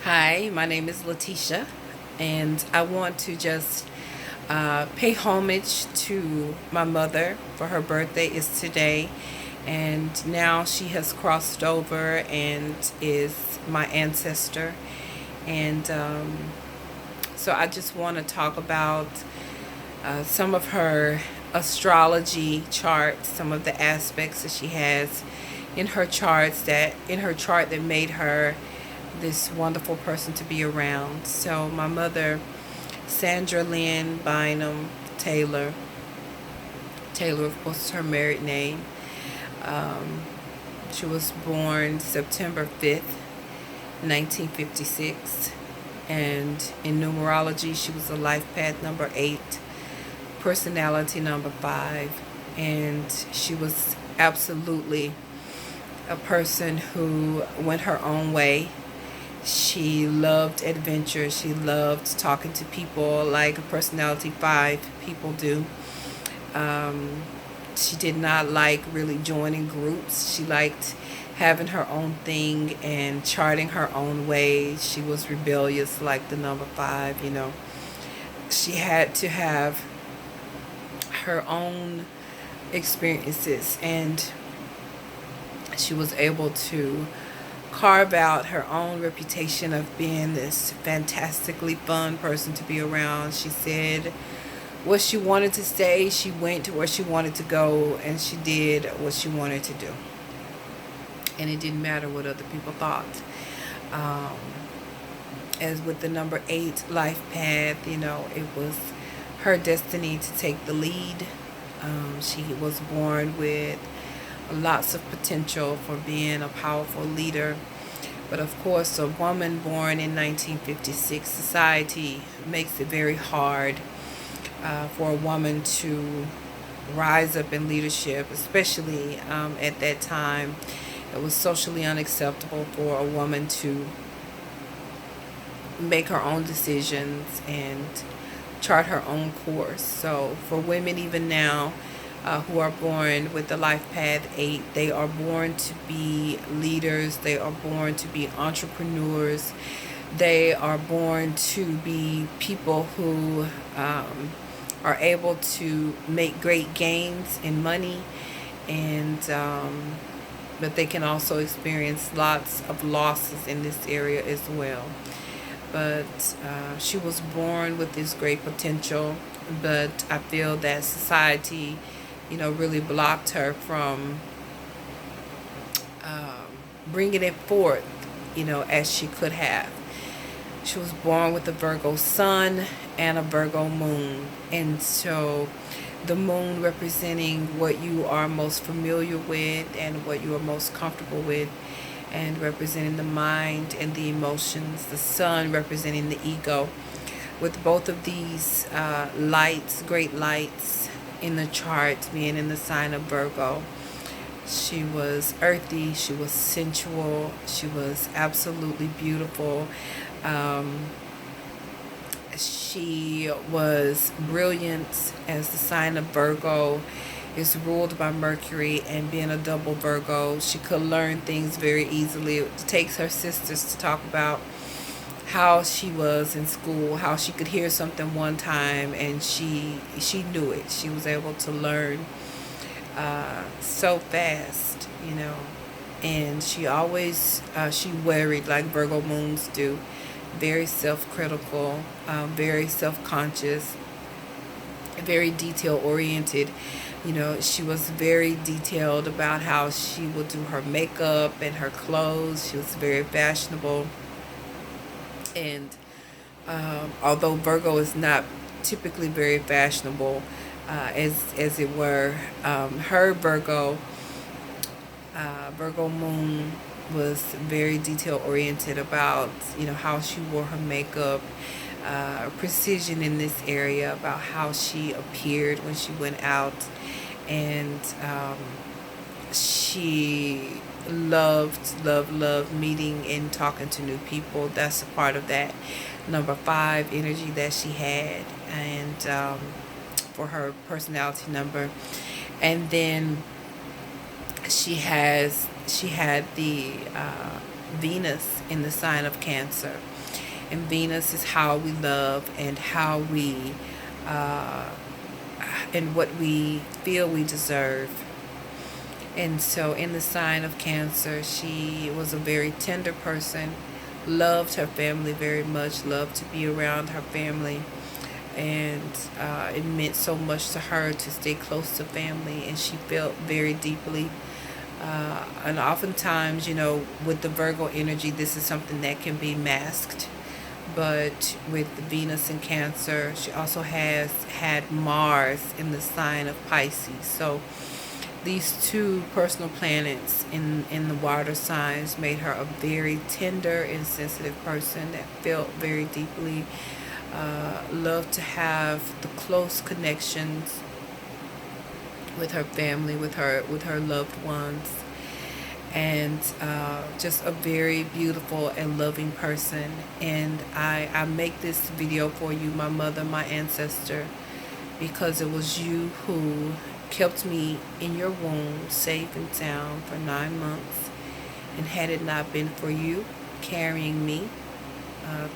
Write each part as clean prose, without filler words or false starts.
Hi, my name is Letitia, and I want to just pay homage to my mother for her birthday is today, and now she has crossed over and is my ancestor, and so I just want to talk about some of her astrology chart, some of the aspects that she has in her chart that made her this wonderful person to be around. So my mother, Sandra Lynn Bynum Taylor. Taylor, of course, is her married name. Um, she was born September 5th, 1956. And in numerology, she was a life path number 8, personality number 5. And she was absolutely a person who went her own way. She loved adventure. She loved talking to people like a personality 5 people do. Um, she did not like really joining groups. She liked having her own thing and charting her own way. She was rebellious like the number 5. She had to have her own experiences, and she was able to carve out her own reputation of being this fantastically fun person to be around. She said what she wanted to say, she went to where she wanted to go, and she did what she wanted to do. And it didn't matter what other people thought. Um, as with the number 8 life path, it was her destiny to take the lead. She was born with lots of potential for being a powerful leader. But of course, a woman born in 1956, society makes it very hard for a woman to rise up in leadership, especially at that time. It was socially unacceptable for a woman to make her own decisions and chart her own course. So for women, even now, who are born with the life path 8, they are born to be leaders. They are born to be entrepreneurs. They are born to be people who are able to make great gains in money, and but they can also experience lots of losses in this area as well. But she was born with this great potential, but I feel that society, really blocked her from um, bringing it forth, as she could have. She was born with a Virgo sun and a Virgo moon. And so the moon representing what you are most familiar with and what you are most comfortable with, and representing the mind and the emotions. The sun representing the ego. With both of these lights, great lights in the chart being in the sign of Virgo, she was earthy, she was sensual, she was absolutely beautiful. Um, she was brilliant, as the sign of Virgo is ruled by Mercury, and being a double Virgo, she could learn things very easily. It takes her sisters to talk about how she was in school, how she could hear something one time and she knew it. She was able to learn so fast. And she always she worried like Virgo moons do, very self-critical, very self-conscious, very detail oriented. She was very detailed about how she would do her makeup and her clothes. She was very fashionable. And although Virgo is not typically very fashionable, as it were, her Virgo moon was very detail oriented about how she wore her makeup, precision in this area about how she appeared when she went out, and she loved meeting and talking to new people. That's a part of that number 5 energy that she had, and for her personality number. And then she had the Venus in the sign of Cancer. And Venus is how we love and how we, uh, and what we feel we deserve. And so, in the sign of Cancer, she was a very tender person, loved her family very much, loved to be around her family. And it meant so much to her to stay close to family, and she felt very deeply. And oftentimes, with the Virgo energy, this is something that can be masked. But with Venus and Cancer, she also has had Mars in the sign of Pisces. So these two personal planets in the water signs made her a very tender and sensitive person that felt very deeply, loved to have the close connections with her family, with her loved ones, and just a very beautiful and loving person. And I make this video for you, my mother, my ancestor, because it was you who kept me in your womb safe and sound for 9 months. And had it not been for you carrying me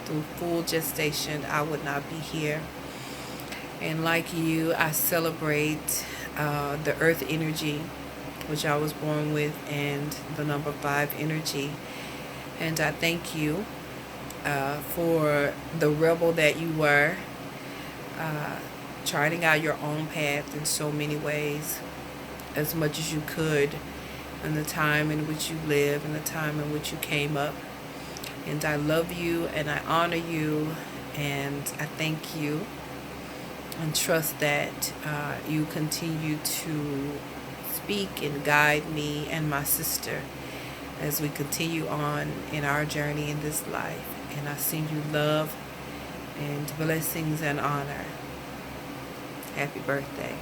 through full gestation, I would not be here. And like you, I celebrate the earth energy, which I was born with, and the number 5 energy. And I thank you for the rebel that you were, uh, charting out your own path in so many ways, as much as you could, in the time in which you live and the time in which you came up. And I love you and I honor you, and I thank you, and trust that you continue to speak and guide me and my sister as we continue on in our journey in this life. And I send you love and blessings and honor. Happy birthday.